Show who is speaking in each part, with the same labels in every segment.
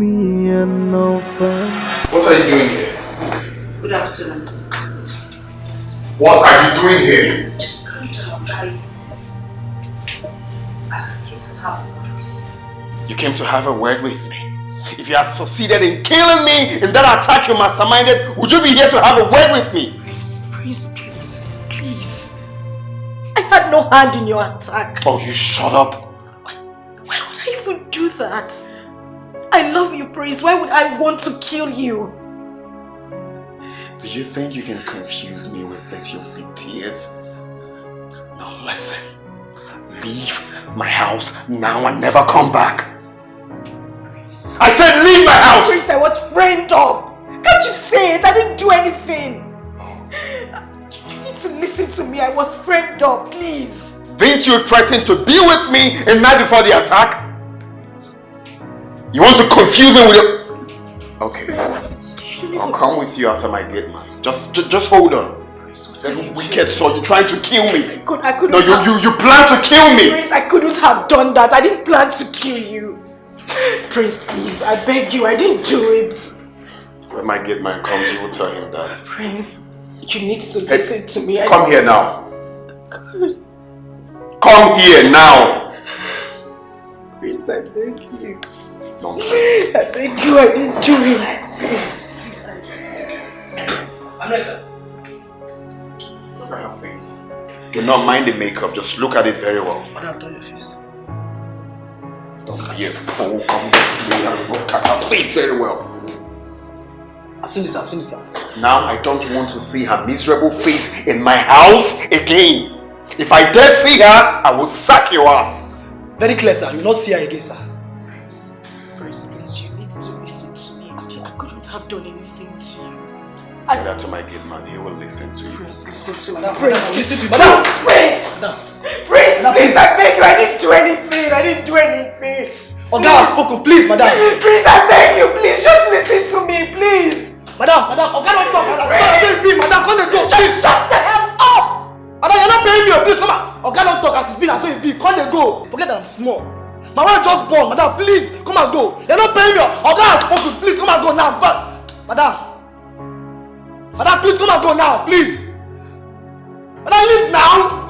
Speaker 1: me an orphan.
Speaker 2: What are you doing here?
Speaker 3: Good afternoon.
Speaker 2: What are you doing here?
Speaker 3: Just come down, darling. I came to have a word with you.
Speaker 2: You came to have a word with me? If you had succeeded in killing me in that attack you masterminded, would you be here to have a word with me?
Speaker 3: Please, please. I had no hand in your attack.
Speaker 2: Oh, you shut up.
Speaker 3: Why would I even do that? I love you, Prince. Why would I want to kill you?
Speaker 2: Do you think you can confuse me with this, you fake tears? Now listen. Leave my house now and never come back. I said leave my house!
Speaker 3: Prince, I was framed up. Can't you say it? I didn't do anything. You need to listen to me. I was framed up, please.
Speaker 2: Didn't you threaten to deal with me a night before the attack? You want to confuse me with your... Okay, I'll come with you after my gate, man. Just hold on. That wicked soul, you're trying to kill me.
Speaker 3: I couldn't.
Speaker 2: No, you plan to kill me.
Speaker 3: Prince, I couldn't have done that. I didn't plan to kill you. Prince, please, I beg you, I didn't do it.
Speaker 2: When my gate man comes, you will tell him that.
Speaker 3: Prince, you need to listen to me.
Speaker 2: Come here now. Come here now.
Speaker 3: Prince, I beg you.
Speaker 2: Nonsense.
Speaker 3: I beg you, I didn't do it.
Speaker 2: Vanessa. Look at her face. Do not mind the makeup, just look at it very well.
Speaker 4: Madam, turn your face.
Speaker 2: Don't be a fool, come this way and look at her face very well.
Speaker 4: I've seen it.
Speaker 2: Now I don't want to see her miserable face in my house again. If I dare see her, I will sack your ass.
Speaker 4: Very clear, sir. You will not see her again, sir.
Speaker 3: Prince, please, you need to listen to me. I couldn't have done anything to you.
Speaker 2: Tell that to my gate man, he will listen to you.
Speaker 3: Prince, listen to me.
Speaker 4: Madam,
Speaker 3: Prince,
Speaker 4: listen to me.
Speaker 3: Madam, Prince, please, I beg you, I didn't do anything.
Speaker 4: Oga has spoken, please, madam.
Speaker 3: Prince, I beg you, please, just listen to me, please.
Speaker 4: Madam, Oga don't talk, madam. Madam, come and go.
Speaker 3: Just shut the hell up.
Speaker 4: Madam, you're not paying me, please, come on. Oga don't talk as it's been, as so it be. Come and go. Forget that I'm small. My wife just born, madam, please, come and go. You're not paying me. Oga has spoken, please, come and go now. Madam, please, come and go now, please. Madam, leave now.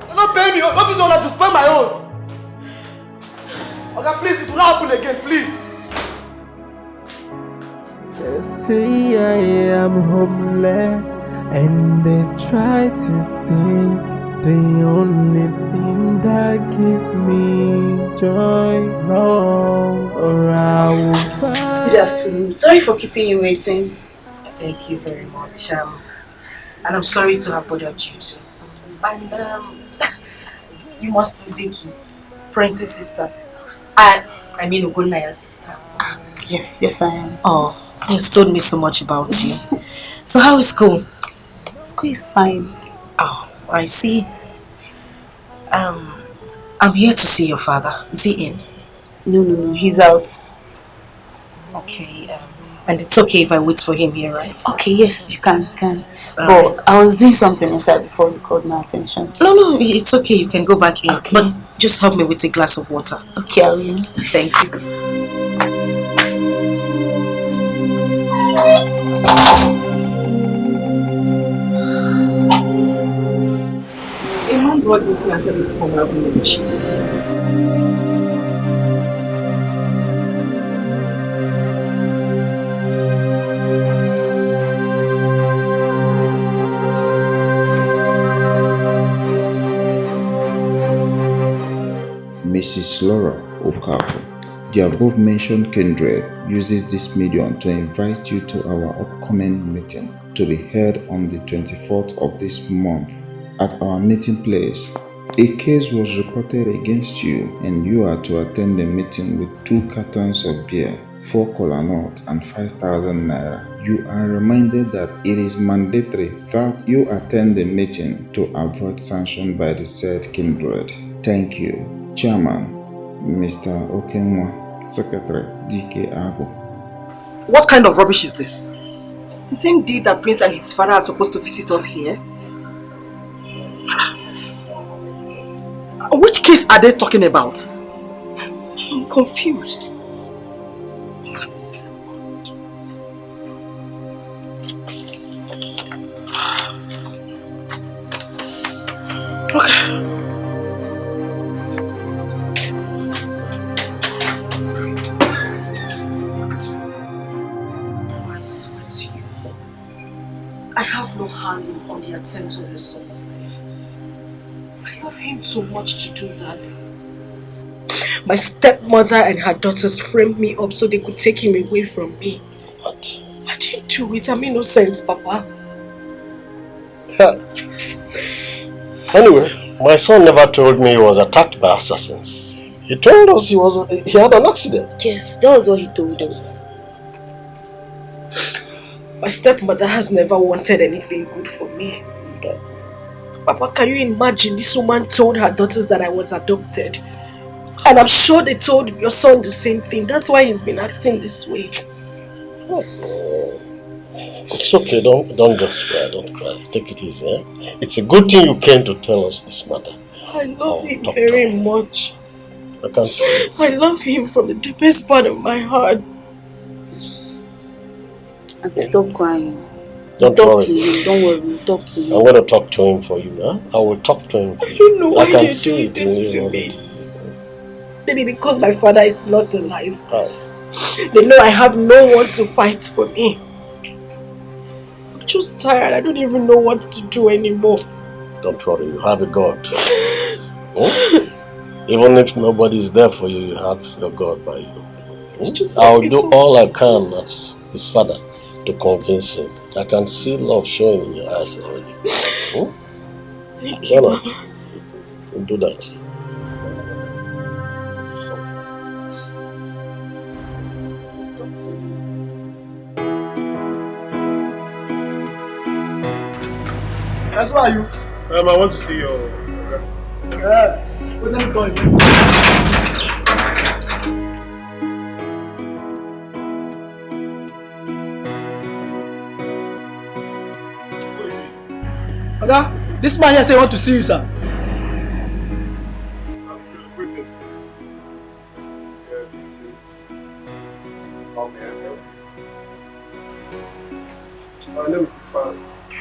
Speaker 4: You're not paying me. Not this one, I have to spend my own. Okay, please, it will not happen again, please.
Speaker 1: They say I am homeless, and they try to take the only thing that gives me joy. No, or I will find.
Speaker 3: Good afternoon. Sorry for keeping you waiting. Thank you very much. And I'm sorry to have bothered you too. And you must be Vicky, Prince's sister. I mean Naya's sister.
Speaker 5: Yes, I am.
Speaker 3: Oh, he has told me so much about you. So how is school?
Speaker 5: School is fine.
Speaker 3: Oh, I see. I'm here to see your father. Is he in?
Speaker 5: No, he's out.
Speaker 3: Okay, and it's okay if I wait for him here, right?
Speaker 5: Okay, yes, you can. But I was doing something inside before you called my attention.
Speaker 3: No, it's okay. You can go back in.
Speaker 5: Okay.
Speaker 3: But just help me with a glass of water.
Speaker 5: Okay, I will.
Speaker 3: Thank you. A man brought this and said it's from our village.
Speaker 6: Mrs. Laura Okafor, the above-mentioned kindred uses this medium to invite you to our upcoming meeting to be held on the 24th of this month. At our meeting place, a case was reported against you and you are to attend the meeting with 2 cartons of beer, 4 kola nuts and 5,000 naira. You are reminded that it is mandatory that you attend the meeting to avoid sanction by the said kindred. Thank you. Chairman, Mr. Okenwa, Secretary, Dikeh.
Speaker 4: What kind of rubbish is this? The same day that Prince and his father are supposed to visit us here? Which case are they talking about?
Speaker 3: confused. Okay. I swear to you, I have no hand on the attempt of your son's life. I love him so much to do that. My stepmother and her daughters framed me up so they could take him away from me.
Speaker 7: What?
Speaker 3: I didn't do it. I'm innocent, Papa.
Speaker 7: Anyway, my son never told me he was attacked by assassins. He told us he had an accident.
Speaker 5: Yes, that was what he told us.
Speaker 3: My stepmother has never wanted anything good for me. Papa, can you imagine this woman told her daughters that I was adopted? And I'm sure they told your son the same thing. That's why he's been acting this way.
Speaker 7: It's okay, don't just cry, don't cry. Take it easy, eh? It's a good thing you came to tell us this matter.
Speaker 3: I love him very much.
Speaker 7: I can't see.
Speaker 3: I love him from the deepest part of my heart.
Speaker 5: And stop crying.
Speaker 7: Don't
Speaker 5: talk
Speaker 7: worry.
Speaker 5: to him, don't worry, we'll talk to him.
Speaker 7: I'm going to talk to him for you, huh? I will talk to him.
Speaker 3: I don't know why
Speaker 7: you're
Speaker 3: doing this to me. Maybe because my father is not alive. They know I have no one to fight for me. I'm just tired. I don't even know what to do anymore.
Speaker 7: Don't worry, you have a God. Even if nobody is there for you, you have your God by you. I'll do all I can as his father to convince him. I can see love showing in your eyes already.
Speaker 3: Thank you.
Speaker 7: We'll do that.
Speaker 4: That's why you.
Speaker 8: I want to see your.
Speaker 4: Yeah. But let me go. Oga, this man here say he want to see you, sir.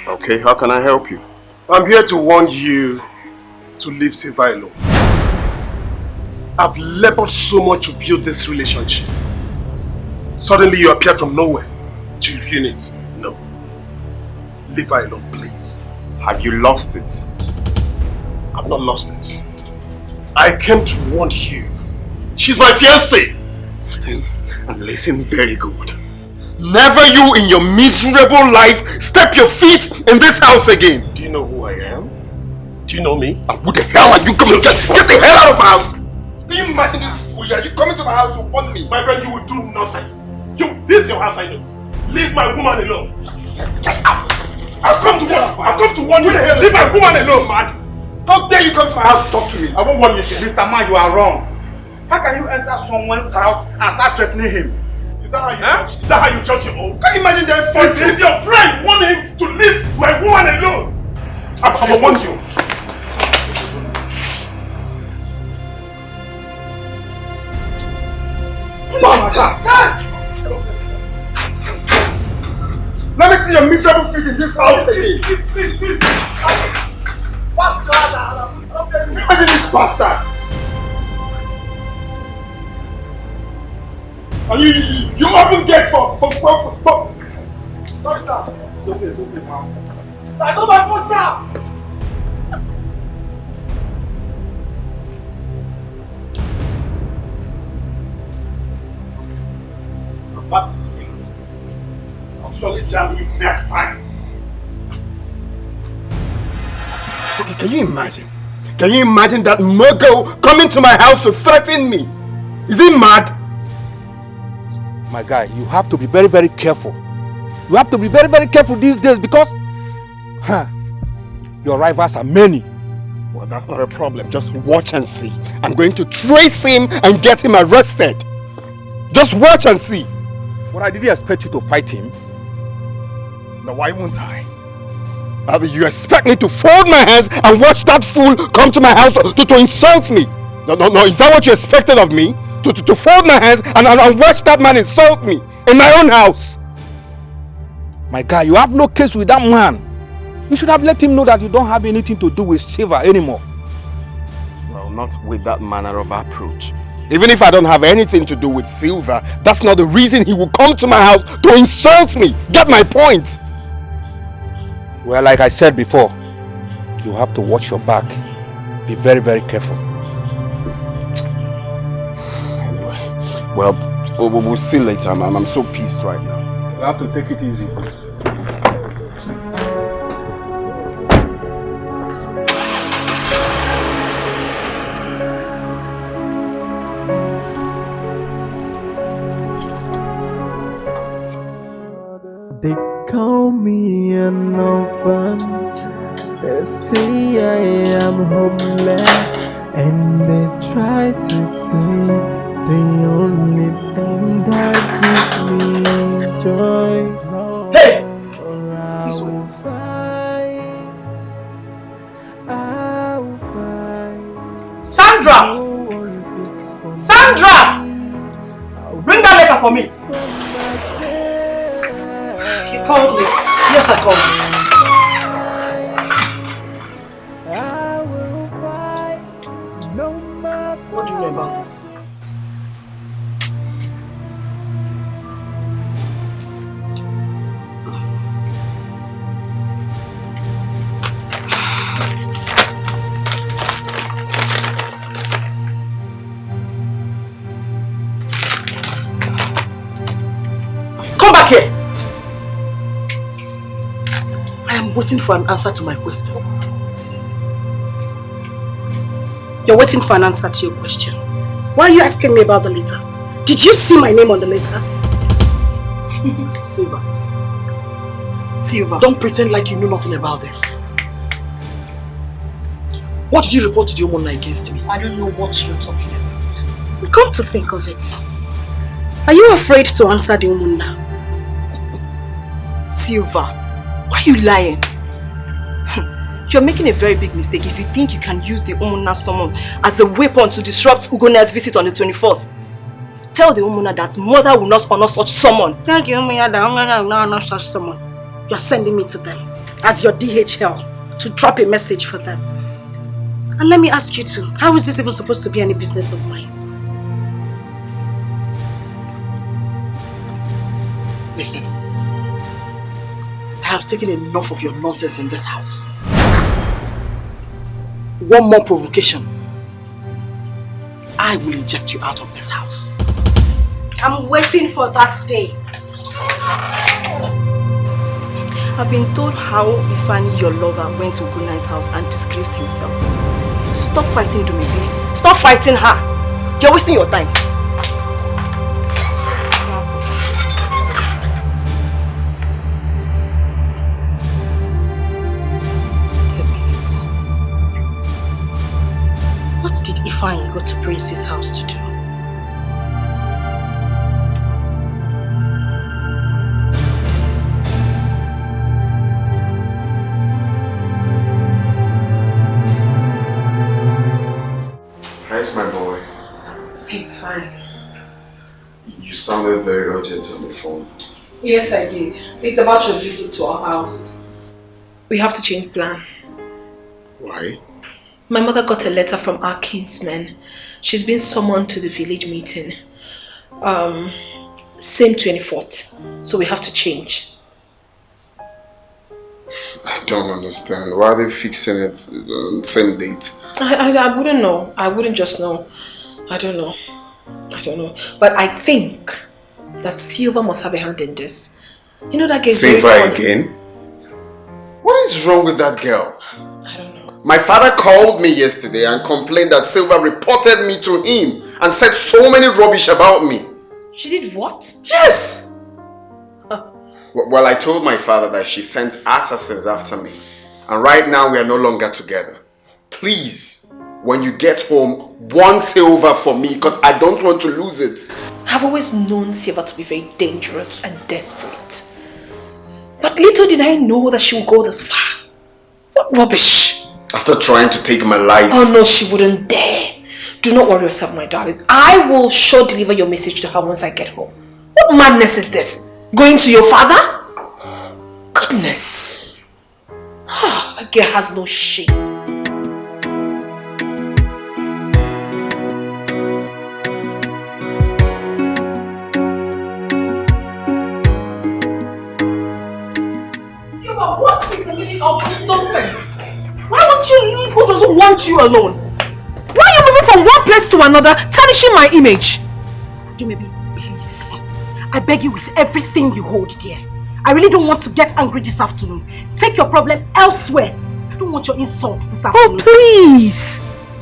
Speaker 2: Okay, how can I help you?
Speaker 8: I'm here to warn you to leave Silva alone. I've labored so much to build this relationship. Suddenly you appeared from nowhere to ruin it. No. Leave her alone, please.
Speaker 2: Have you lost it?
Speaker 8: I've not lost it. I came to warn you. She's my fiancée.
Speaker 2: And listen very good. Never you in your miserable life step your feet in this house again.
Speaker 8: Do you know who I am? Do you know me?
Speaker 2: And who the hell are you coming to get the hell out of my house? Can you imagine this fool? Are you coming to my house to warn me?
Speaker 8: My friend, you will do nothing. This is your house, I know. Leave my woman alone.
Speaker 2: Get out!
Speaker 8: I've come to warn you. Leave my woman alone, man.
Speaker 2: How dare you come to my house to talk to me?
Speaker 8: I won't warn you.
Speaker 9: Mr. Man, you are wrong. How can you enter someone's house and start threatening him?
Speaker 8: Is that how you judge your own?
Speaker 2: Can you imagine that phone?
Speaker 8: If your friend warn him to leave my woman alone, I will warn you.
Speaker 2: Let me see your miserable feet in this house again. Imagine this bastard. And you open gate for stop. Don't play, man. I don't my phone now.
Speaker 8: Back to space. I'll surely jam you next time.
Speaker 2: Okay, can you imagine? Can you imagine that Murgo coming to my house to threaten me? Is he mad?
Speaker 9: My guy, you have to be very, very careful. You have to be very, very careful these days because your rivals are many.
Speaker 2: Well, that's not a problem. Just watch and see. I'm going to trace him and get him arrested. Just watch and see.
Speaker 9: But I didn't expect you to fight him.
Speaker 2: Now, why won't I? You expect me to fold my hands and watch that fool come to my house to insult me? No. Is that what you expected of me?
Speaker 9: to fold my hands and watch that man insult me in my own house. My guy, you have no case with that man. You should have let him know that you don't have anything to do with Silver anymore.
Speaker 2: Well, not with that manner of approach. Even if I don't have anything to do with Silver, that's not the reason he will come to my house to insult me. Get my point?
Speaker 9: Well, like I said before, you have to watch your back. Be very, very careful.
Speaker 2: Anyway, well, we'll see later. I'm so pissed right now.
Speaker 9: You have to take it easy.
Speaker 1: They call me an orphan. They say I am homeless, and they try to take the only thing that gives me joy.
Speaker 4: Hey!
Speaker 1: I will fight.
Speaker 4: Sandra! Sandra! Bring that letter for me. You called me. Yes, I called you. What do you know about this? Come back here! I am waiting for an answer to my question.
Speaker 3: You're waiting for an answer to your question. Why are you asking me about the letter? Did you see my name on the letter?
Speaker 4: Silver. Silver, don't pretend like you know nothing about this. What did you report to the Omona against me?
Speaker 3: I don't know what you're talking about. Come to think of it, are you afraid to answer the Omona?
Speaker 4: Silver, why are you lying? You're making a very big mistake if you think you can use the Omona summon as a weapon to disrupt Ugona's visit on the 24th. Tell the Omona that mother will not honor such summon.
Speaker 3: Tell the Omona that mother will not honor such summon. You're sending me to them as your DHL to drop a message for them. And let me ask you too, how is this even supposed to be any business of mine?
Speaker 4: Listen, I have taken enough of your nonsense in this house. One more provocation, I will eject you out of this house.
Speaker 3: I'm waiting for that day.
Speaker 4: I've been told how Ifani, your lover, went to Ugona's house and disgraced himself. Stop fighting Dumibi. Stop fighting her. You're wasting your time.
Speaker 3: It's a minute. What did Ifani go to Prince's house to do?
Speaker 2: How's my boy?
Speaker 3: It's fine.
Speaker 2: You sounded very urgent on the phone.
Speaker 10: Yes, I did. It's about your visit to our house. We have to change plan.
Speaker 2: Why?
Speaker 10: My mother got a letter from our kinsman. She's been summoned to the village meeting. Same 24th. So we have to change.
Speaker 2: I don't understand. Why are they fixing it on the same date?
Speaker 10: I wouldn't know. I wouldn't just know. I don't know. I don't know. But I think that Silver must have a hand in this. You know that girl.
Speaker 2: Silver again? What is wrong with that girl?
Speaker 10: I don't know.
Speaker 2: My father called me yesterday and complained that Silver reported me to him and said so many rubbish about me.
Speaker 10: She did what?
Speaker 2: Yes! Well, I told my father that she sent assassins after me. And right now we are no longer together. Please, when you get home, warn Silver for me because I don't want to lose it.
Speaker 10: I've always known Silver to be very dangerous and desperate. But little did I know that she would go this far. What rubbish!
Speaker 2: After trying to take my life.
Speaker 10: Oh no, she wouldn't dare. Do not worry yourself, my darling. I will sure deliver your message to her once I get home. What madness is this? Going to your father? Goodness. A girl has no shame.
Speaker 4: What is the meaning of nonsense? Why won't you leave who doesn't want you alone? Why are you moving from one place to another, tarnishing my image?
Speaker 3: Maybe, please. I beg you with everything you hold dear. I really don't want to get angry this afternoon. Take your problem elsewhere. I don't want your insults this afternoon.
Speaker 4: Oh, please!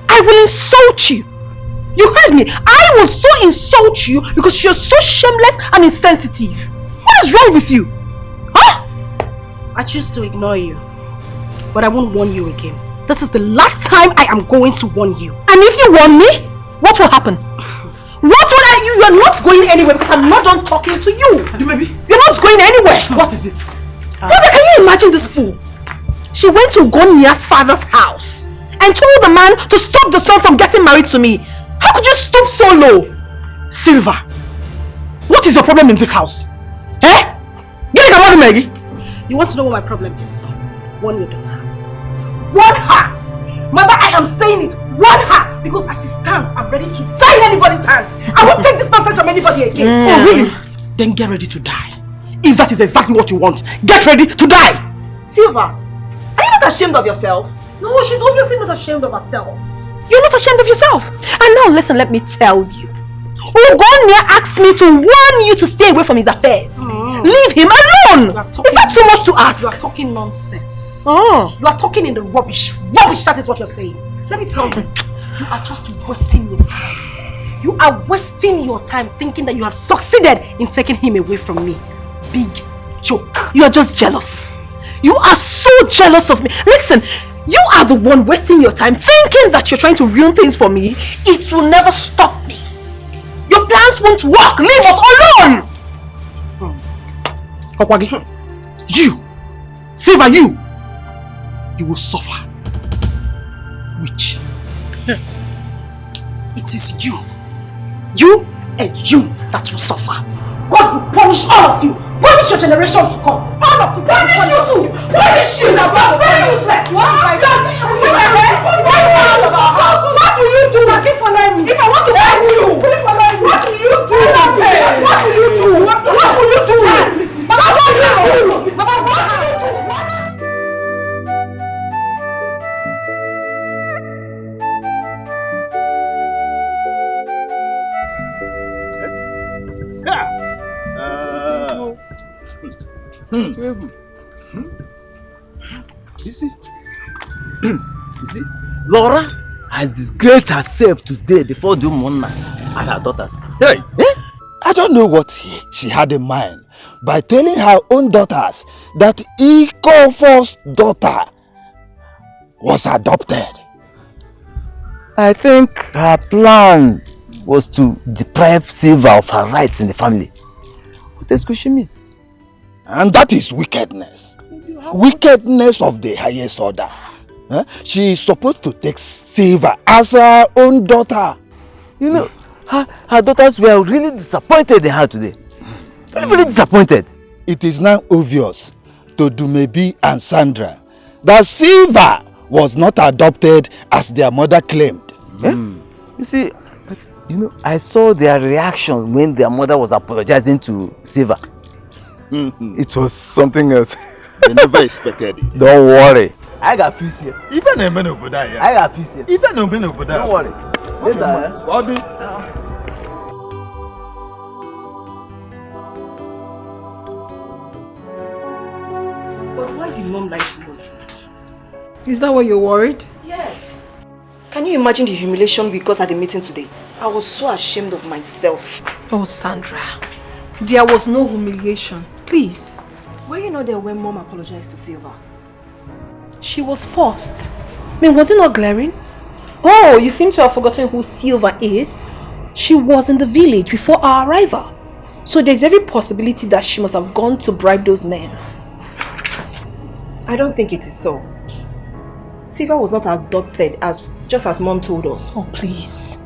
Speaker 4: I will insult you. You heard me. I will so insult you because you're so shameless and insensitive. What is wrong with you? Huh?
Speaker 3: I choose to ignore you. But I won't warn you again. This is the last time I am going to warn you.
Speaker 4: And if you warn me, what will happen? You are not going anywhere because I'm not done talking to you. You're not going anywhere.
Speaker 9: What is it?
Speaker 4: Mother, can you imagine this fool? She went to Gonia's father's house and told the man to stop the son from getting married to me. How could you stoop so low?
Speaker 9: Silver, what is your problem in this house? Eh? Get it, Maggie.
Speaker 3: You want to know what my problem is? Warn your daughter. Warn her! Mother, I am saying it. Warn her! Because as it stands, I'm ready to die in anybody's hands. I won't take this nonsense from anybody again.
Speaker 9: Oh, really? Then get ready to die. If that is exactly what you want, get ready to die!
Speaker 4: Silver, are you not ashamed of yourself?
Speaker 3: No, she's obviously not ashamed of herself.
Speaker 4: You're not ashamed of yourself. And now listen, let me tell you. Ugonia asked me to warn you to stay away from his affairs. Leave him alone! Is that too much to ask?
Speaker 3: You are talking nonsense.
Speaker 4: Oh.
Speaker 3: You are talking in the rubbish. Rubbish, that is what you're saying. Let me tell you, you are just wasting your time. You are wasting your time thinking that you have succeeded in taking him away from me. Big joke.
Speaker 4: You are just jealous. You are so jealous of me. Listen, you are the one wasting your time thinking that you're trying to ruin things for me.
Speaker 10: It will never stop me. Your plans won't work. Leave us alone.
Speaker 9: Okwagi, you, Silver, you will suffer. Which?
Speaker 3: It is you and you that will suffer. God will punish all of you. Punish your generation to come. All of you. Punish you too. Punish you. Now, very useless. What will you do? If I want to fight you, what will you do? What will you do? What will you do? Mama, what will you do? Mama, what will you do?
Speaker 11: You see, Laura has disgraced herself today before the woman and her daughters.
Speaker 9: Hey! I don't know what she had in mind by telling her own daughters that Ikofo's daughter was adopted.
Speaker 11: I think her plan was to deprive Silver of her rights in the family. What else could she mean?
Speaker 9: And that is wickedness. Wickedness of the highest order. She is supposed to take Silver as her own daughter.
Speaker 11: You know, her daughters were really disappointed in her today. Really disappointed.
Speaker 9: It is now obvious to Dumebi and Sandra that Silver was not adopted as their mother claimed.
Speaker 11: You see, I saw their reaction when their mother was apologizing to Silver. It was something else.
Speaker 9: They never expected it.
Speaker 11: Don't worry. I got peace here.
Speaker 9: Even a man over there.
Speaker 11: I got peace here.
Speaker 9: Even a man over there.
Speaker 11: Don't worry.
Speaker 9: Later.
Speaker 3: But why did Mom lie to us?
Speaker 10: Is that why you're worried?
Speaker 3: Yes.
Speaker 4: Can you imagine the humiliation we got at the meeting today? I was so ashamed of myself.
Speaker 10: Oh, Sandra. There was no humiliation. Please.
Speaker 4: Were you not there when Mom apologized to Silver?
Speaker 10: She was forced. I mean, was it not glaring? Oh, you seem to have forgotten who Silver is. She was in the village before our arrival. So there's every possibility that she must have gone to bribe those men.
Speaker 4: I don't think it is so. Silver was not adopted just as Mom told us.
Speaker 10: Oh, please.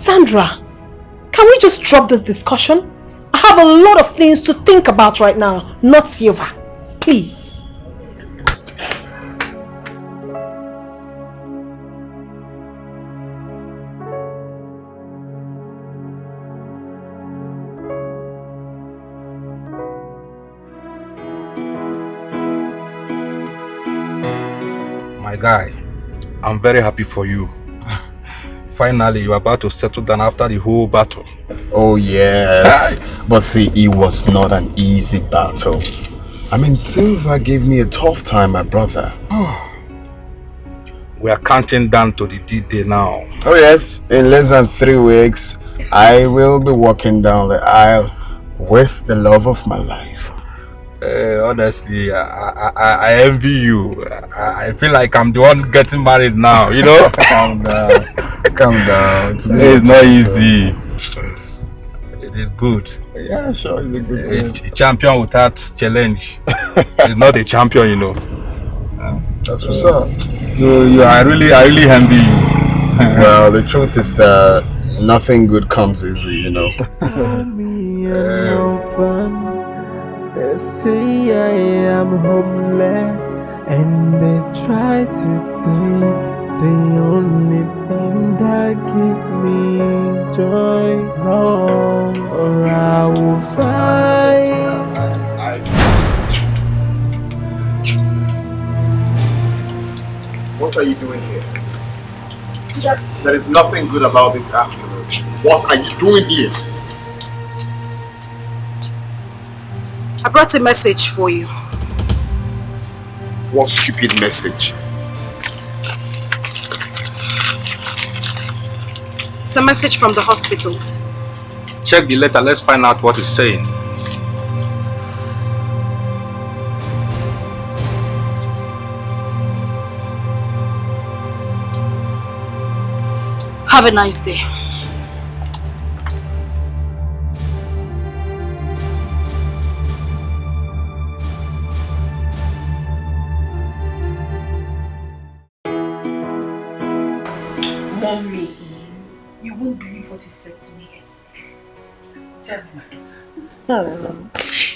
Speaker 10: Sandra, can we just drop this discussion? I have a lot of things to think about right now, not Silva. Please.
Speaker 9: My guy, I'm very happy for you. Finally, you're about to settle down after the whole battle.
Speaker 12: Oh yes, but see, it was not an easy battle. I mean, Silva gave me a tough time, my brother.
Speaker 9: We are counting down to the D-Day now.
Speaker 12: Oh yes, in less than 3 weeks, I will be walking down the aisle with the love of my life.
Speaker 9: Honestly, I envy you. I feel like I'm the one getting married now, you know?
Speaker 12: Calm down. Calm down.
Speaker 9: It's not easy. It is good.
Speaker 12: Yeah, sure, it's a good
Speaker 9: A champion without challenge is not a champion, you know.
Speaker 12: That's what's up.
Speaker 9: I really envy you.
Speaker 12: Well, the truth is that nothing good comes easy, you know.
Speaker 1: No fun. They say I am hopeless, and they try to take the only thing that gives me joy. No, or I will fight.
Speaker 8: What are you doing here? There is nothing good about this afternoon. What are you doing here?
Speaker 3: I brought a message for you.
Speaker 8: What stupid message?
Speaker 3: It's a message from the hospital.
Speaker 9: Check the letter, let's find out what it's saying.
Speaker 3: Have a nice day.
Speaker 4: Mommy, you won't believe what he said to me yesterday. Tell me, my daughter.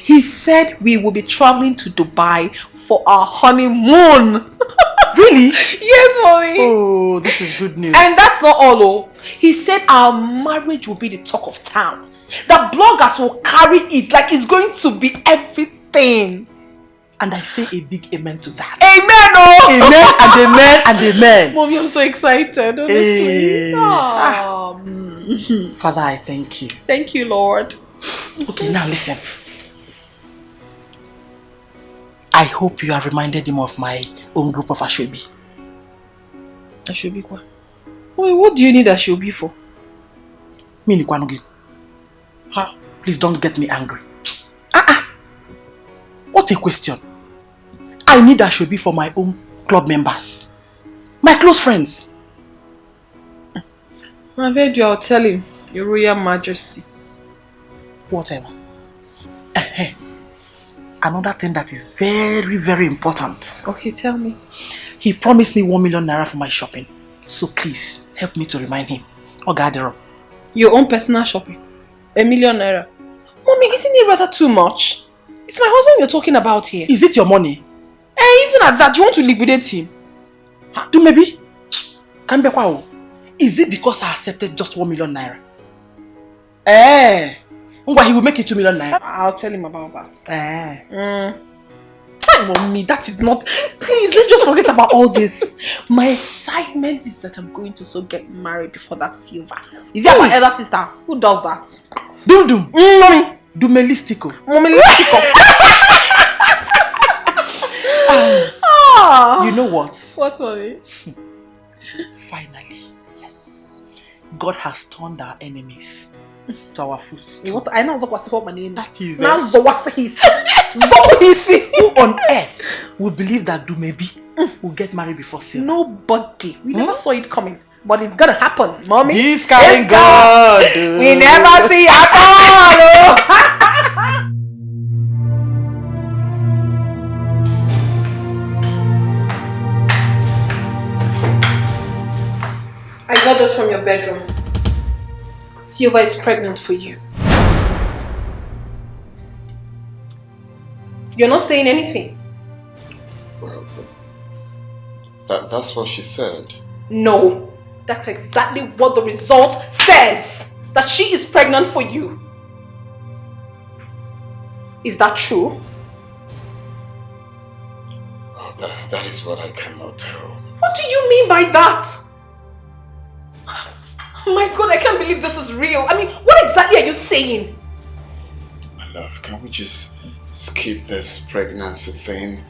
Speaker 4: He said we will be traveling to Dubai for our honeymoon. Really? Yes, mommy. Oh, this is good news. And that's not all, oh. He said our marriage will be the talk of town. The bloggers will carry it like it's going to be everything. And I say a big amen to that. Amen, oh! Amen and amen and amen. Mommy, I'm so excited, honestly. Father, I thank you. Thank you, Lord. Okay, now listen. I hope you have reminded him of my own group of Ashwebi. Ashwebi kwa? What do you need Ashwebi for? Me ni kwanogi. Huh? Please don't get me angry. What a question. I need Ashwebi for my own club members. My close friends. I've heard you, I'll tell him. Your Royal Majesty. Whatever. Another thing that is very, very important. Okay, tell me. He promised me 1 million naira for my shopping. So please, help me to remind him. Ogadero. Your own personal shopping? 1 million naira? Mommy, isn't it rather too much? It's my husband you're talking about here. Is it your money? Even at that, you want to liquidate him? Do maybe? Is it because I accepted just 1 million naira? He will make it 2 million naira. I'll tell him about that. Mommy, that is not... Please, let's just forget about all this. My excitement is that I'm going to so get married before that Silva. Is that my elder sister? Who does that? Dum. Mommy. Dumelistiko. Mommy Listiko. You know what? What, mommy? Finally, yes. God has turned our enemies to our footstool. What? I know what's my name. That is now Zohisi. Who on earth would believe that Dumebi will get married before Silva? Nobody. We never saw it coming. But it's gonna happen, mommy. This kind of God. We never see at all. I got this from your bedroom.
Speaker 10: Silva is pregnant for you. You're not saying anything.
Speaker 12: Well, that's what she said.
Speaker 10: No, that's exactly what the result says. That she is pregnant for you. Is that true?
Speaker 12: Oh, that is what I cannot tell.
Speaker 10: What do you mean by that? My God, I can't believe this is real. I mean, what exactly are you saying?
Speaker 12: My love, can we just skip this pregnancy thing?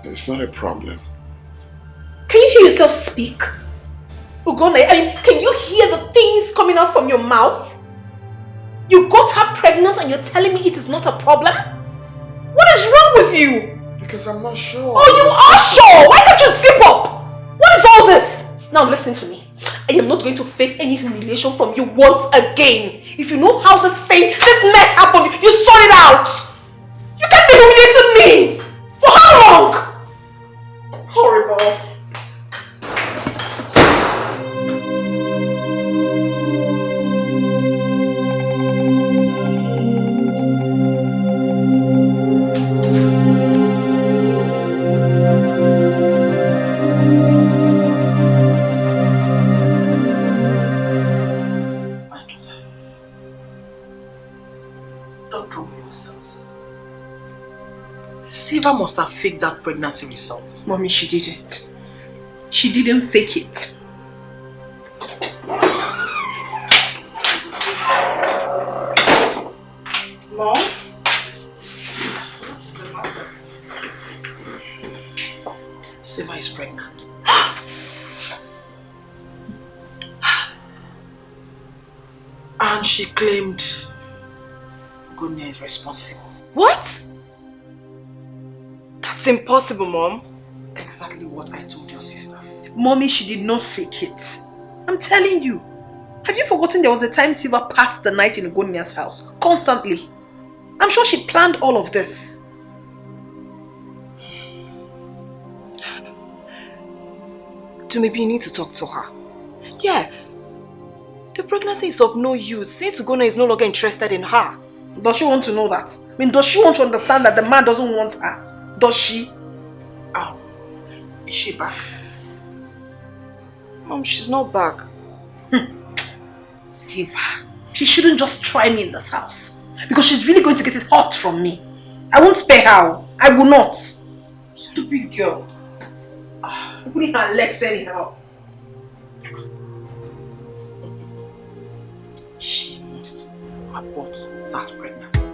Speaker 12: It's not a problem.
Speaker 10: Can you hear yourself speak? Ugonna, I mean, can you hear the things coming out from your mouth? You got her pregnant and you're telling me it is not a problem? What is wrong with you?
Speaker 12: Because I'm not sure.
Speaker 10: Oh, you are sure? Why can't you zip up? What is all this? Now listen to me. I am not going to face any humiliation from you once again. If you know how this mess happened, you sort it out. You can't be humiliating me. For how long? Horrible.
Speaker 3: Silva must have faked that pregnancy result.
Speaker 10: Mommy, she didn't. She didn't fake it. Mom? What is the matter?
Speaker 3: Silva is pregnant. And she claimed Gunia is responsible.
Speaker 4: What? That's impossible, Mom.
Speaker 3: Exactly what I told your sister.
Speaker 10: Mommy, she did not fake it. I'm telling you. Have you forgotten there was a time Silva passed the night in Ugonia's house? Constantly. I'm sure she planned all of this.
Speaker 4: Maybe you need to talk to her. Yes. The pregnancy is of no use since Ugona is no longer interested in her.
Speaker 10: Does she want to know that? I mean, does she want to understand that the man doesn't want her? Does she?
Speaker 3: Oh, is she back?
Speaker 4: Mom, she's not back.
Speaker 10: Silva, she shouldn't just try me in this house. Because she's really going to get it hot from me. I won't spare her. I will not. Stupid girl. Putting her legs anyhow.
Speaker 3: She must abort that pregnancy.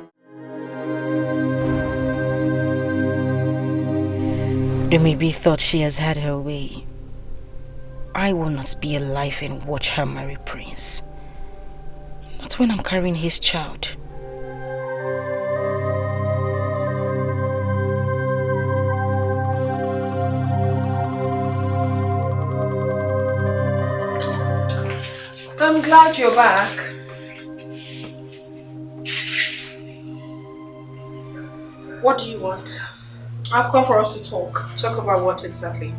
Speaker 13: Maybe thought she has had her way. I will not be alive and watch her marry Prince. Not when I'm carrying his child.
Speaker 10: I'm glad you're back. What do you want? I've come for us to talk. Talk about what exactly?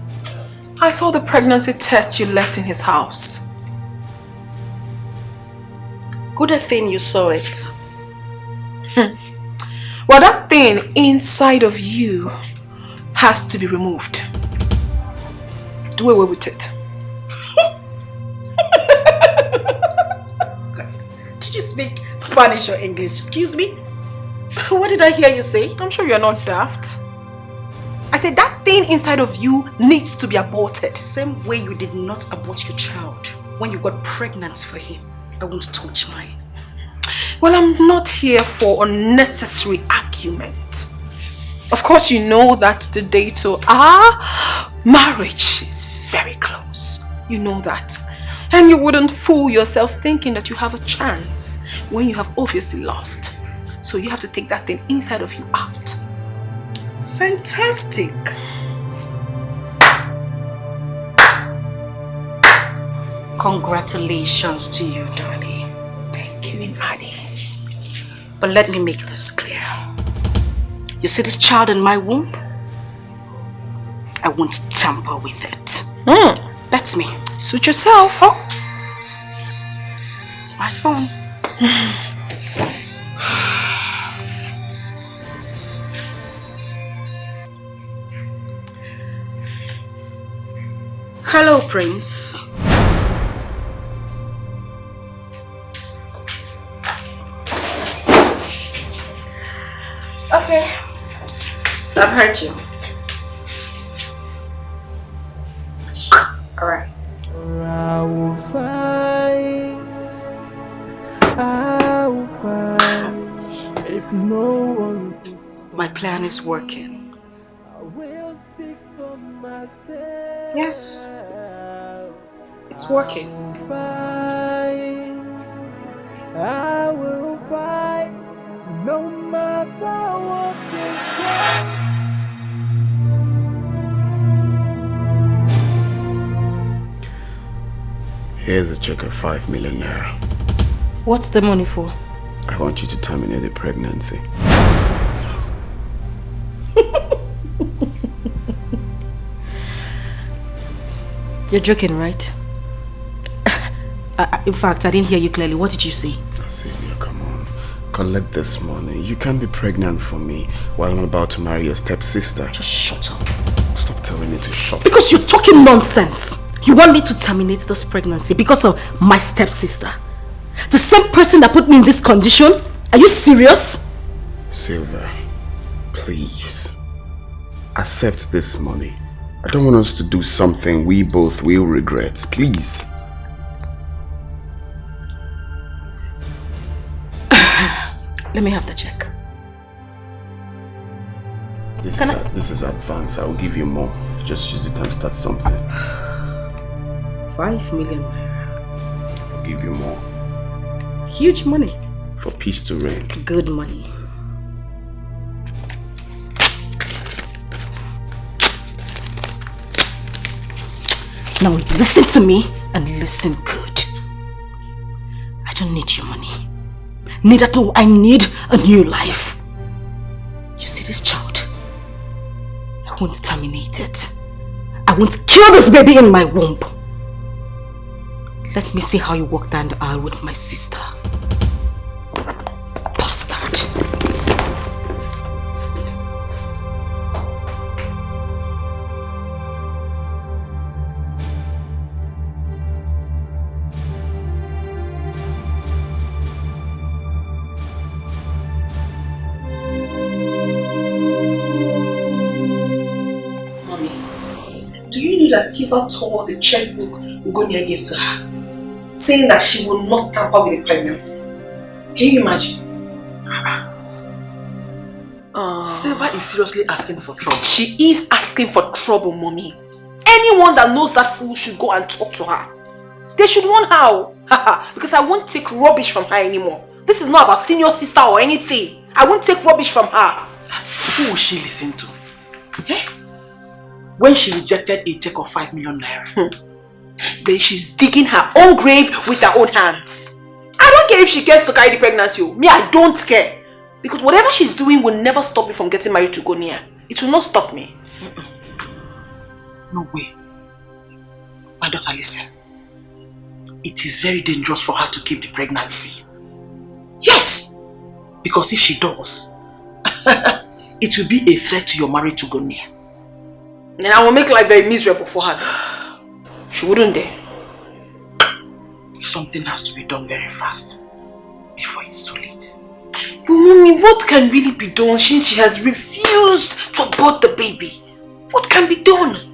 Speaker 10: I saw the pregnancy test you left in his house.
Speaker 3: Good thing you saw it.
Speaker 10: Well, that thing inside of you has to be removed. Do away with it.
Speaker 3: Did you speak Spanish or English? Excuse me? What did I hear you say?
Speaker 10: I'm sure you're not daft. I said that thing inside of you needs to be aborted.
Speaker 3: Same way you did not abort your child when you got pregnant for him. I won't touch mine.
Speaker 10: Well, I'm not here for unnecessary argument. Of course, you know that the day to our marriage is very close. You know that. And you wouldn't fool yourself thinking that you have a chance when you have obviously lost. So you have to take that thing inside of you out.
Speaker 3: Fantastic. Congratulations to you, darling.
Speaker 10: Thank you, Ini.
Speaker 3: But let me make this clear. You see this child in my womb? I won't tamper with it.
Speaker 10: That's me. Suit yourself. Oh.
Speaker 3: It's my phone. Hello, Prince. Okay. I've heard you. Alright.
Speaker 1: I will fight. I will fight. If no one speaks for
Speaker 3: My plan is working.
Speaker 1: I will speak for myself.
Speaker 3: Yes. It's working.
Speaker 1: I will fight. No matter what it takes.
Speaker 12: Here's a check of 5 million naira.
Speaker 13: What's the money for?
Speaker 12: I want you to terminate the pregnancy.
Speaker 13: You're joking, right? In fact, I didn't hear you clearly. What did you say?
Speaker 12: Sylvia, come on. Collect this money. You can't be pregnant for me while I'm about to marry your stepsister.
Speaker 13: Just shut up.
Speaker 12: Stop telling me to shut up.
Speaker 3: Because you're talking nonsense. You want me to terminate this pregnancy because of my stepsister? The same person that put me in this condition? Are you serious?
Speaker 12: Sylvia, please. Accept this money. I don't want us to do something we both will regret. Please.
Speaker 3: Let me have the check.
Speaker 12: This is advance. I'll give you more. Just use it and start something.
Speaker 3: 5 million.
Speaker 12: I'll give you more.
Speaker 3: Huge money.
Speaker 12: For peace to reign.
Speaker 3: Good money. Now listen to me and listen good. I don't need your money. Neither do I need a new life. You see this child? I won't terminate it. I won't kill this baby in my womb. Let me see how you walk down the aisle with my sister. Bastard. That Siva tore the checkbook Ugonia gave to her, saying that she will not tamper with the pregnancy. Can you imagine?
Speaker 14: Siva is seriously asking for trouble. She is asking for trouble, mommy. Anyone that knows that fool should go and talk to her. They should warn her. Because I won't take rubbish from her anymore. This is not about senior sister or anything. I won't take rubbish from her.
Speaker 15: Who will she listen to? Eh? When she rejected a check of 5 million naira.
Speaker 14: Then she's digging her own grave with her own hands. I don't care if she gets to carry the pregnancy. Me, I don't care. Because whatever she's doing will never stop me from getting married to Gonia. It will not stop me.
Speaker 15: No way. My daughter, listen. It is very dangerous for her to keep the pregnancy. Yes! Because if she does, it will be a threat to your marriage to Gonia.
Speaker 14: Then I will make life very miserable for her. She wouldn't dare.
Speaker 15: Something has to be done very fast before it's too late.
Speaker 14: But mommy, what can really be done since she has refused to abort the baby? What can be done?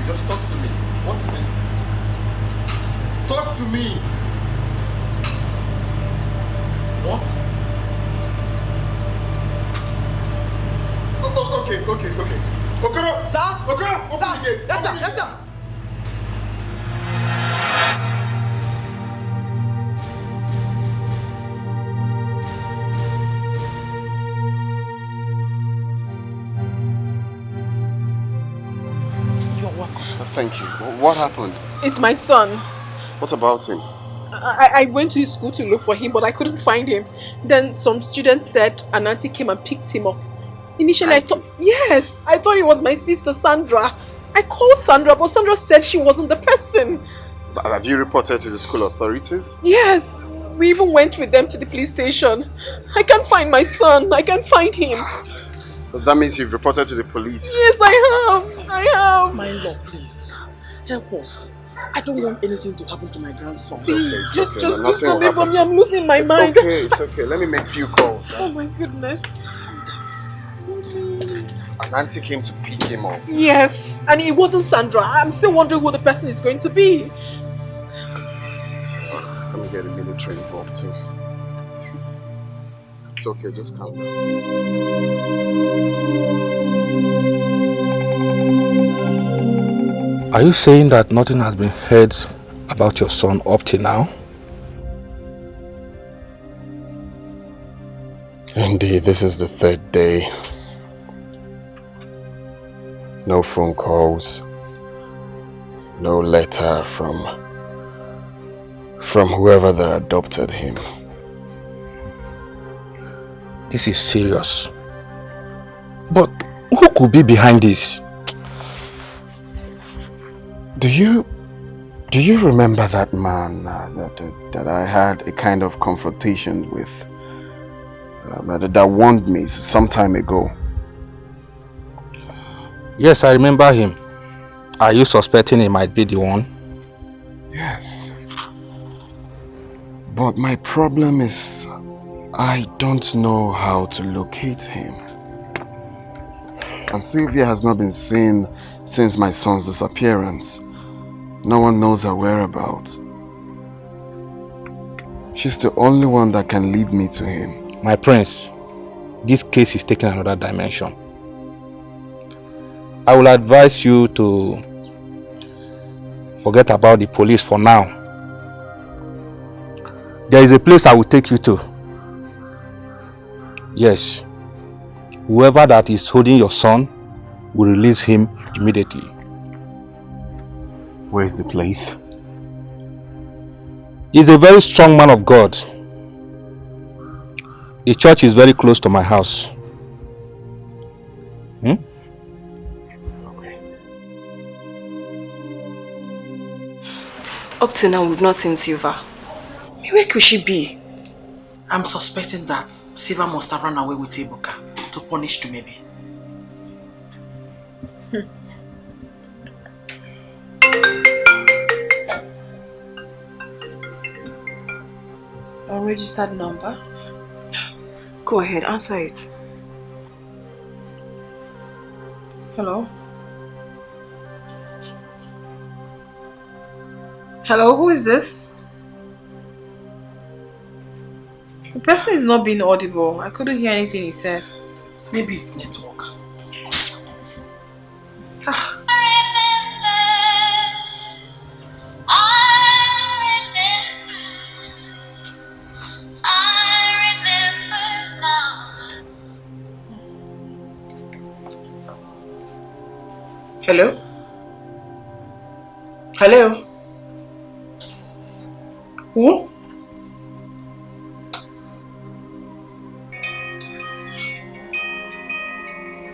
Speaker 2: fine. Just talk to me. What is it? Talk to me. What? Oh, okay. Okoro!
Speaker 16: Sir?
Speaker 2: Okoro! Open the gate!
Speaker 16: Yes, sir! Yes, sir!
Speaker 2: You're welcome. Thank you. What happened?
Speaker 17: It's my son.
Speaker 2: What about him?
Speaker 17: I went to his school to look for him, but I couldn't find him. Then some students said an auntie came and picked him up. Initially, I thought it was my sister Sandra. I called Sandra, but Sandra said she wasn't the person.
Speaker 2: Have you reported to the school authorities?
Speaker 17: Yes, we even went with them to the police station. I can't find my son. I can't find him.
Speaker 2: But that means you've reported to the police?
Speaker 17: Yes, I have.
Speaker 15: My lord, please, help us. I don't want anything to happen to my grandson.
Speaker 17: Please, just do something for me. I'm losing my mind.
Speaker 2: It's okay. Let me make few calls.
Speaker 17: Oh my goodness.
Speaker 2: An auntie came to pick him up.
Speaker 17: Yes, and it wasn't Sandra. I'm still wondering who the person is going to be.
Speaker 2: Let me get the military involved too. It's okay, just calm down.
Speaker 9: Are you saying that nothing has been heard about your son up till now?
Speaker 12: Indeed, this is the third day. No phone calls, no letter from whoever that adopted him.
Speaker 9: This is serious. But who could be behind this?
Speaker 12: Do you remember that man that I had a kind of confrontation with? That warned me some time ago.
Speaker 9: Yes, I remember him. Are you suspecting he might be the one?
Speaker 12: Yes. But my problem is I don't know how to locate him. And Sylvia has not been seen since my son's disappearance. No one knows her whereabouts. She's the only one that can lead me to him.
Speaker 9: My prince, this case is taking another dimension. I will advise you to forget about the police for now. There is a place I will take you to. Yes. Whoever that is holding your son will release him immediately.
Speaker 12: Where is the place?
Speaker 9: He is a very strong man of God. The church is very close to my house.
Speaker 4: Up to now, we've not seen Silva. Where could she be?
Speaker 15: I'm suspecting that Silva must have run away with Ebuka to punish Tumebi.
Speaker 17: Unregistered number?
Speaker 4: Go ahead, answer it.
Speaker 17: Hello? Hello, who is this? The person is not being audible. I couldn't hear anything he said.
Speaker 15: Maybe it's network. Hello? Hello? Who?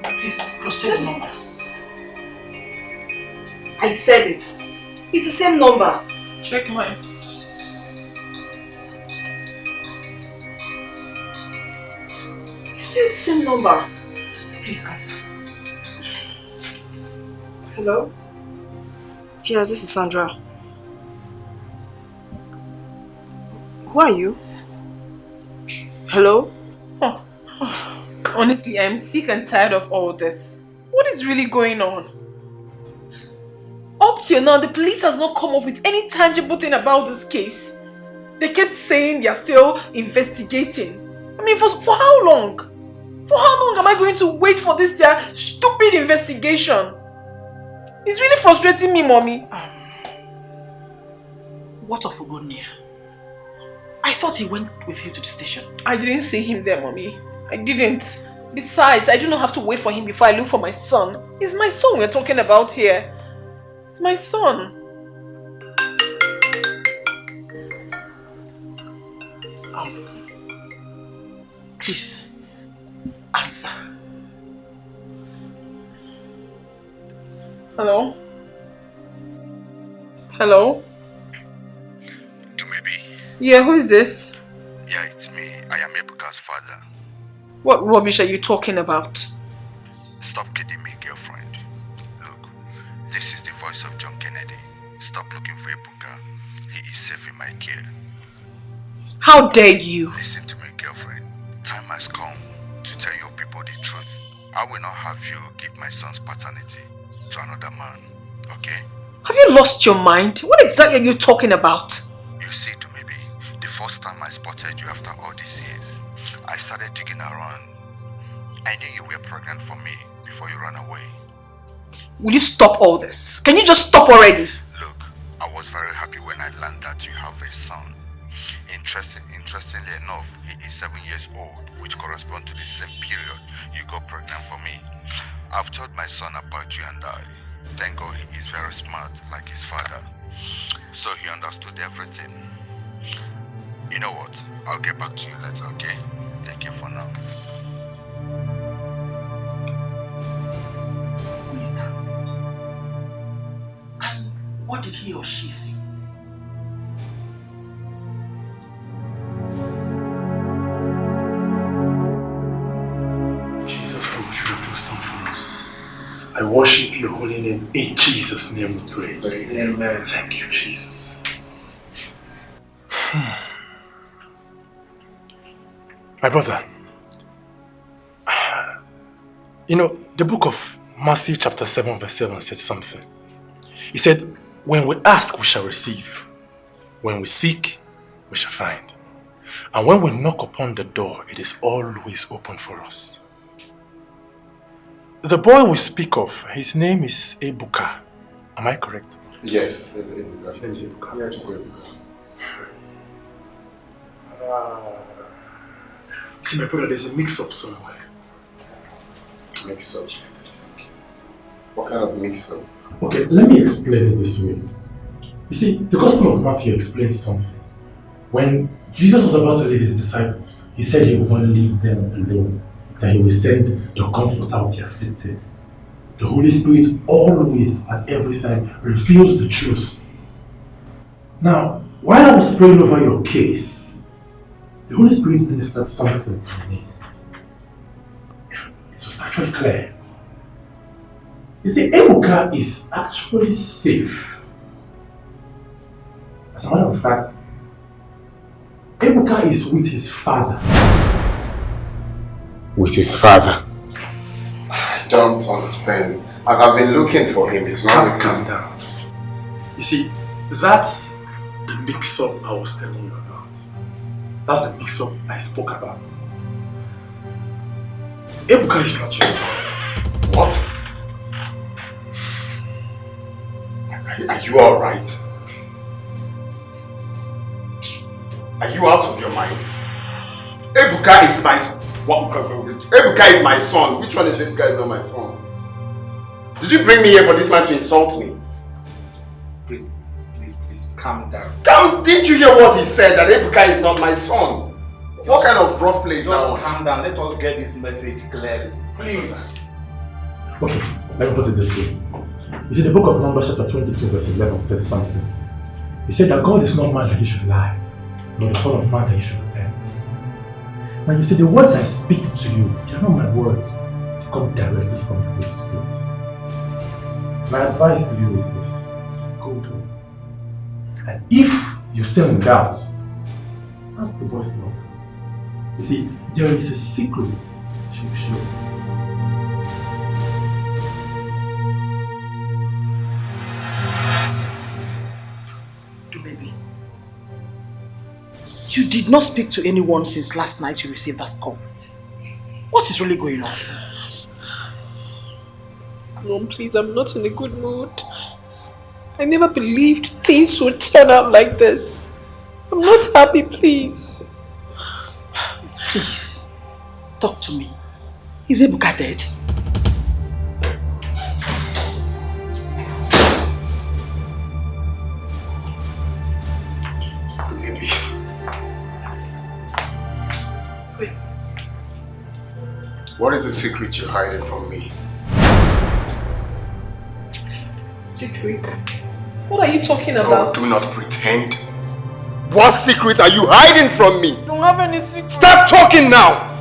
Speaker 15: Please, cross-check the number.
Speaker 4: I said it. It's the same number.
Speaker 17: Check mine.
Speaker 4: It's still the same number.
Speaker 15: Please answer.
Speaker 4: Hello? Yes, this is Sandra. Who are you? Hello?
Speaker 17: Honestly, I'm sick and tired of all this. What is really going on?
Speaker 14: till now, the police has not come up with any tangible thing about this case. They kept saying they are still investigating. I mean, for how long? For how long am I going to wait for this their stupid investigation? It's really frustrating me, Mommy.
Speaker 15: What of Ugonia? I thought he went with you to the station.
Speaker 14: I didn't see him there, Mommy. I didn't. Besides, I do not have to wait for him before I look for my son. It's my son we're talking about here. It's my son.
Speaker 15: Please, answer.
Speaker 14: Hello? Hello?
Speaker 16: Tumebi?
Speaker 14: Yeah, who is this?
Speaker 16: Yeah, it's me. I am Ebuka's father.
Speaker 14: What rubbish are you talking about?
Speaker 16: Stop kidding me, girlfriend. Look, this is the voice of John Kennedy. Stop looking for Ebuka. He is safe in my care.
Speaker 14: How dare you?
Speaker 16: Listen to me, girlfriend. Time has come to tell your people the truth. I will not have you give my son's paternity to another man, okay?
Speaker 14: Have you lost your mind? What exactly are you talking about?
Speaker 16: You see, Tumebi, the first time I spotted you after all these years, I started digging around. I knew you were pregnant for me before you ran away.
Speaker 14: Will you stop all this? Can you just stop already?
Speaker 16: Look, I was very happy when I learned that you have a son. Interestingly enough, he is 7 years old, which corresponds to the same period you got pregnant for me. I've told my son about you and I. Thank God he is very smart like his father. So he understood everything. You know what? I'll get back to you later, okay? Take care for now.
Speaker 15: Who is that? And what did he or she say?
Speaker 8: Jesus, for what you have just done for us. I worship your holy name. In Jesus' name we pray. Amen. Thank you, Jesus. My brother, you know, the book of Matthew chapter 7 verse 7 said something. He said, when we ask, we shall receive. When we seek, we shall find. And when we knock upon the door, it is always open for us. The boy we speak of, his name is Ebuka. Am I correct?
Speaker 12: Yes.
Speaker 8: His name is Ebuka. Yes. See, my brother, there's a mix-up somewhere.
Speaker 12: Mix-up? What kind of mix-up?
Speaker 8: Okay, let me explain it this way. You see, the Gospel of Matthew explains something. When Jesus was about to leave his disciples, he said he would not leave them alone, that he will send the Comforter of the afflicted. The Holy Spirit always, at every time, reveals the truth. Now, while I was praying over your case, the Holy Spirit ministered something to me. It was actually clear. You see, Ebuka is actually safe. As a matter of fact, Ebuka is with his father.
Speaker 12: With his father? I don't understand. I've been looking for him. He's not with
Speaker 8: Calm down. You see, that's the mix-up I was telling you about. That's the mix-up I spoke about. Ebuka is not your son.
Speaker 12: What? Are you alright? Are you out of your mind? Ebuka is my son. Ebuka is my son. Which one is Ebuka is not my son? Did you bring me here for this man to insult me?
Speaker 16: Please, calm down.
Speaker 12: Didn't you hear what he said? That Ebuka is not my son? What kind of rough play is that one?
Speaker 16: Calm down. Let us get this message clearly. Please.
Speaker 8: Okay, let me put it this way. You see, the book of Numbers chapter 22 verse 11 says something. He said that God is not man that he should lie, nor the son of man that he should repent. Now you see, the words I speak to you, they are not my words. They come directly from the Holy Spirit. My advice to you is this. Go to him. And if you're still in doubt, ask the boy's love. You see, there is a secret she will show us.
Speaker 15: You did not speak to anyone since last night you received that call. What is really going on?
Speaker 17: Mom, please, I'm not in a good mood. I never believed things would turn out like this. I'm not happy, please.
Speaker 15: Please, talk to me. Is Ebuka dead?
Speaker 2: Maybe.
Speaker 17: Wait.
Speaker 2: What is the secret you're hiding from me?
Speaker 17: Secret? What are you talking
Speaker 2: Oh,
Speaker 17: about?
Speaker 2: do not pretend. What secret are you hiding from me?
Speaker 17: I don't have any secret.
Speaker 2: Stop talking now!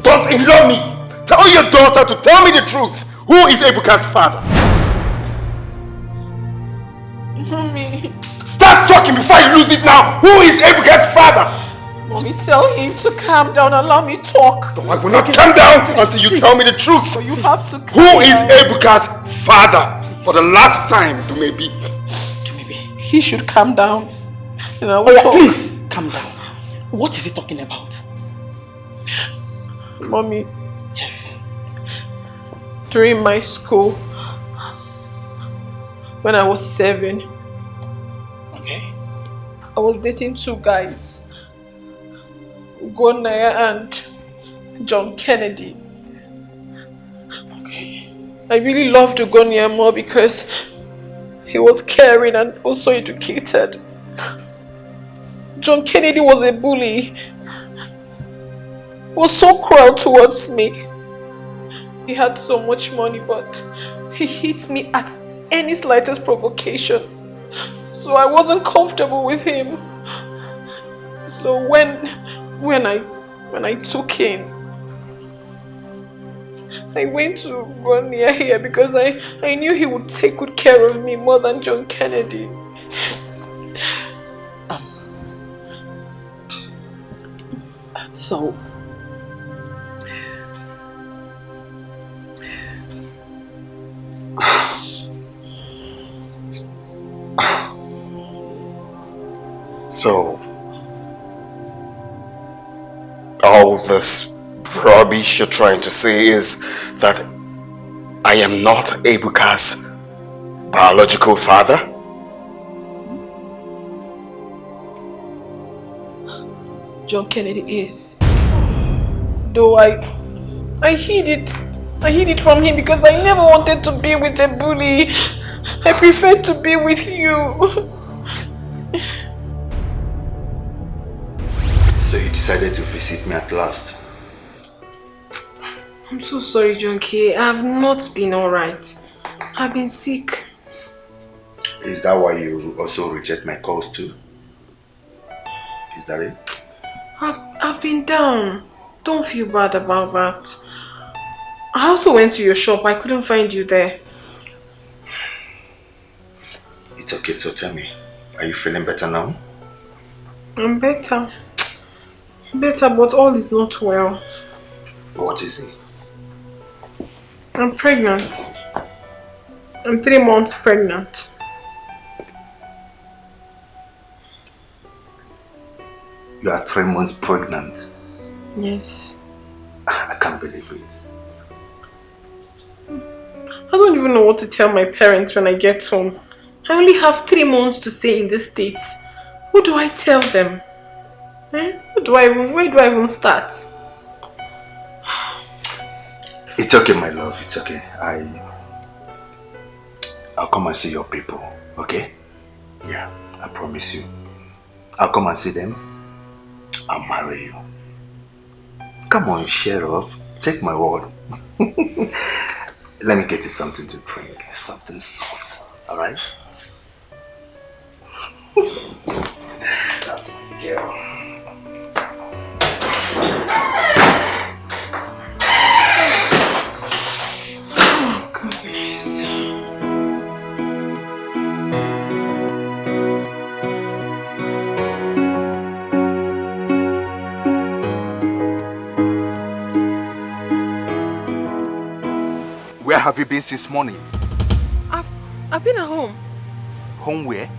Speaker 2: Don't in-law me! Tell your daughter to tell me the truth! Who is Ebuka's father?
Speaker 17: Mommy.
Speaker 2: Stop talking before you lose it now! Who is Ebuka's father?
Speaker 17: Mommy, tell him to calm down and allow me talk.
Speaker 2: No, I will not calm down until you tell me the truth.
Speaker 17: But you have to
Speaker 2: Who is Ebuka's father? For the last time, Dumebi.
Speaker 17: He should calm down. And I will
Speaker 15: yeah,
Speaker 17: talk.
Speaker 15: please, calm down. What is he talking about?
Speaker 17: Mommy.
Speaker 15: Yes.
Speaker 17: During my school, when I was 7,
Speaker 15: okay,
Speaker 17: I was dating 2 guys, Naija and John Kennedy.
Speaker 15: Okay.
Speaker 17: I really loved Naija more because he was caring and also educated. John Kennedy was a bully. He was so cruel towards me. He had so much money, but he hit me at any slightest provocation. So I wasn't comfortable with him. So when I took in, I went to go near here because I knew he would take good care of me more than John Kennedy.
Speaker 15: So
Speaker 2: all this rubbish you're trying to say is that I am not Ebuka's biological father?
Speaker 17: John Kennedy is. Though I hid it from him because I never wanted to be with a bully. I preferred to be with you.
Speaker 16: So you decided to visit me at last?
Speaker 17: I'm so sorry, John K. I have not been alright. I've been sick.
Speaker 16: Is that why you also reject my calls too? Is that it?
Speaker 17: I've been down. Don't feel bad about that. I also went to your shop. I couldn't find you there.
Speaker 16: It's okay, so tell me, are you feeling better now?
Speaker 17: I'm better. Better, but all is not well.
Speaker 16: What is it?
Speaker 17: I'm pregnant. I'm 3 months pregnant.
Speaker 16: You are 3 months pregnant?
Speaker 17: Yes.
Speaker 16: I can't believe it.
Speaker 17: I don't even know what to tell my parents when I get home. I only have 3 months to stay in the States. Who do I tell them? Where do I even start?
Speaker 16: It's okay, my love, it's okay. I'll come and see your people, okay? Yeah, I promise you. I'll come and see them. I'll marry you. Come on, share off. Take my word. Let me get you something to drink. Something soft, alright? That's my girl.
Speaker 17: Oh, goodness.
Speaker 16: Where have you been since morning?
Speaker 17: I've been at home.
Speaker 16: Home where?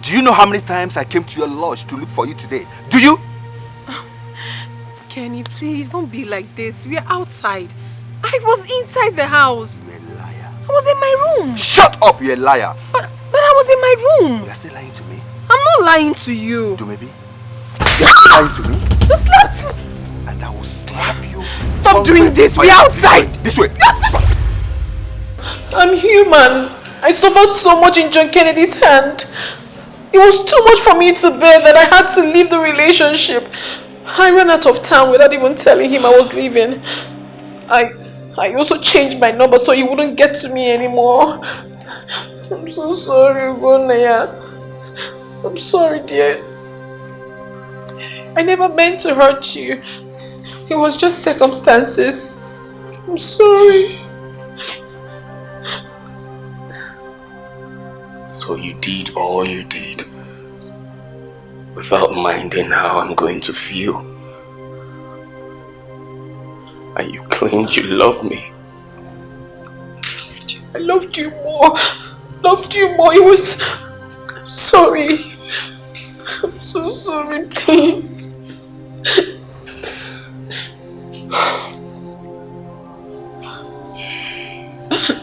Speaker 9: Do you know how many times I came to your lodge to look for you today? Do you?
Speaker 17: Kenny, please don't be like this. We are outside. I was inside the house.
Speaker 9: You're a liar.
Speaker 17: I was in my room.
Speaker 9: Shut up, you're a liar.
Speaker 17: But I was in my room.
Speaker 9: You're still lying to me.
Speaker 17: I'm not lying to you.
Speaker 9: Do maybe? You're still lying to me.
Speaker 17: You slapped me.
Speaker 9: And I will slap you.
Speaker 17: Stop doing this. We're outside.
Speaker 9: This way.
Speaker 17: I'm human. I suffered so much in John Kennedy's hand. It was too much for me to bear that I had to leave the relationship. I ran out of town without even telling him I was leaving. I also changed my number so he wouldn't get to me anymore. I'm so sorry, Gonaya. I'm sorry, dear. I never meant to hurt you. It was just circumstances. I'm sorry.
Speaker 18: So you did all you did without minding how I'm going to feel. And you claimed you love me.
Speaker 17: I loved you more. Loved you more. It was... I'm sorry. I'm so sorry, please.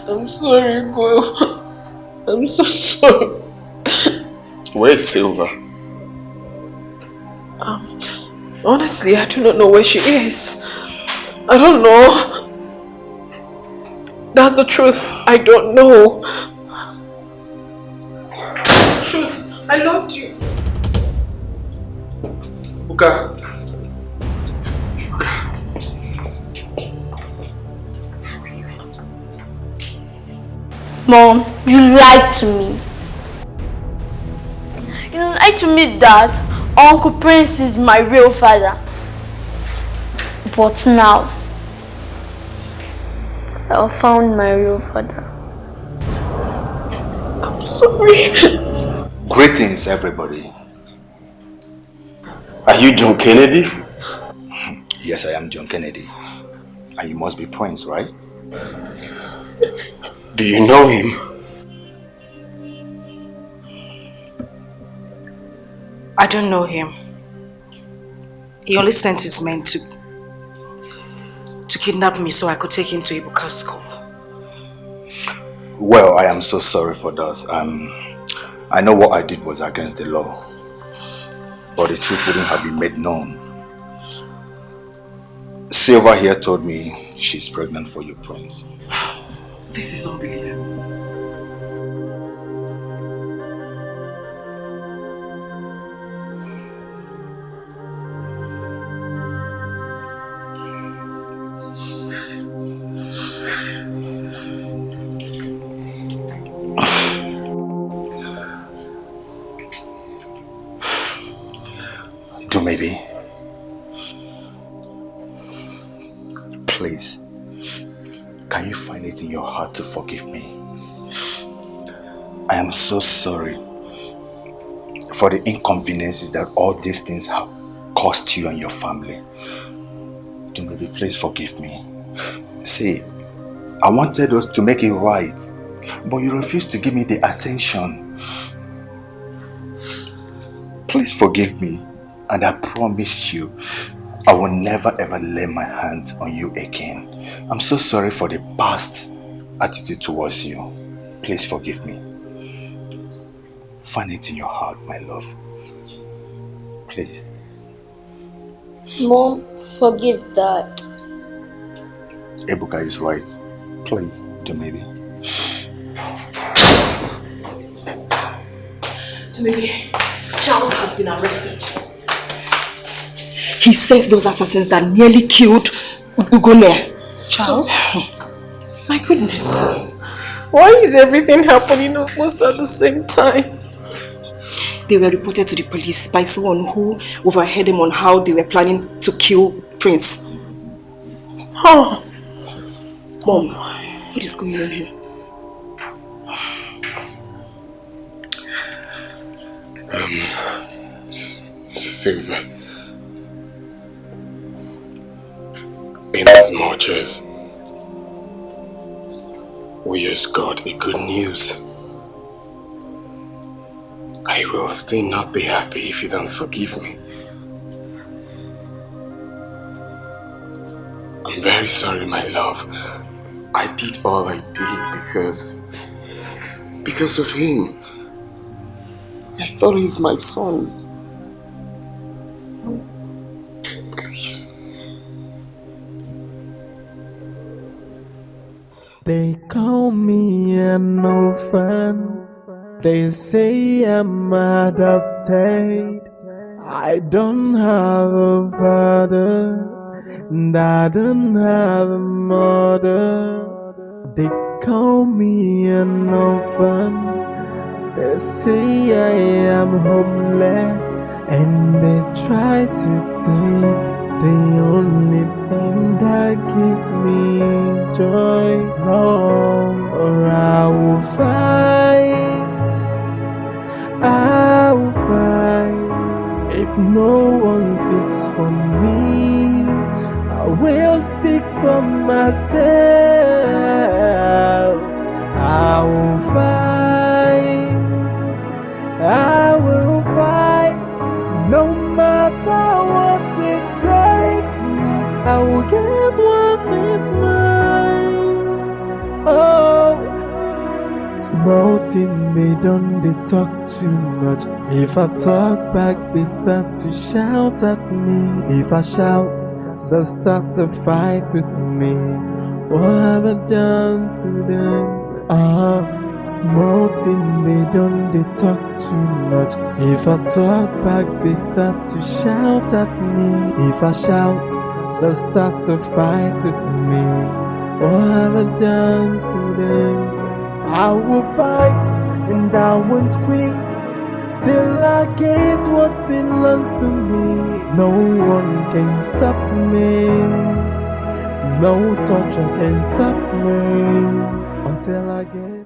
Speaker 17: I'm sorry, girl. I'm so sorry.
Speaker 18: Where's Silver?
Speaker 17: Honestly, I do not know where she is. I don't know. That's the truth. I don't know. Truth. I loved you.
Speaker 8: Uka.
Speaker 5: Mom, you lied to me. You lied to me that Uncle Prince is my real father. But now, I have found my real father.
Speaker 17: I'm sorry.
Speaker 9: Greetings, everybody.
Speaker 18: Are you John Kennedy?
Speaker 9: Yes, I am John Kennedy. And you must be Prince, right?
Speaker 18: Do you know him?
Speaker 3: I don't know him. He only sent his men to kidnap me so I could take him to Ibuka's school.
Speaker 9: Well, I am so sorry for that. I know what I did was against the law. But the truth wouldn't have been made known. Silva here told me she's pregnant for you, Prince.
Speaker 15: This is unbelievable.
Speaker 9: Maybe. Please, can you find it in your heart to forgive me? I am so sorry for the inconveniences that all these things have cost you and your family. Maybe please forgive me. See, I wanted us to make it right, but you refused to give me the attention. Please forgive me. And I promise you, I will never ever lay my hands on you again. I'm so sorry for the past attitude towards you. Please forgive me. Find it in your heart, my love. Please.
Speaker 5: Mom, forgive Dad.
Speaker 9: Ebuka is right. Please, maybe.
Speaker 14: Maybe Charles has been arrested. He sent those assassins that nearly killed Ugone.
Speaker 17: Charles? My goodness. Why is everything happening almost at the same time?
Speaker 14: They were reported to the police by someone who overheard them on how they were planning to kill Prince.
Speaker 17: Oh.
Speaker 14: Mom, what is going on here?
Speaker 18: Silver. In as much as we just got the good news, I will still not be happy if you don't forgive me. I'm very sorry, my love. I did all I did because of him. I thought he's my son. Please.
Speaker 1: They call me an orphan. They say I'm adopted. I don't have a father, and I don't have a mother. They call me an orphan. They say I am homeless, and they try to take the only thing that gives me joy. No, or I will fight. I will fight. If no one speaks for me, I will speak for myself. I will fight. I will fight. No matter what it takes me, I will get what is mine. Oh, small thing they don't, they talk too much. If I talk back, they start to shout at me. If I shout, they start to fight with me. What have I done to them? Small thing they don't, they talk too much. If I talk back, they start to shout at me. If I shout, they start to fight with me. What have I done to them? I will fight and I won't quit till I get what belongs to me. No one can stop me. No torture can stop me until I get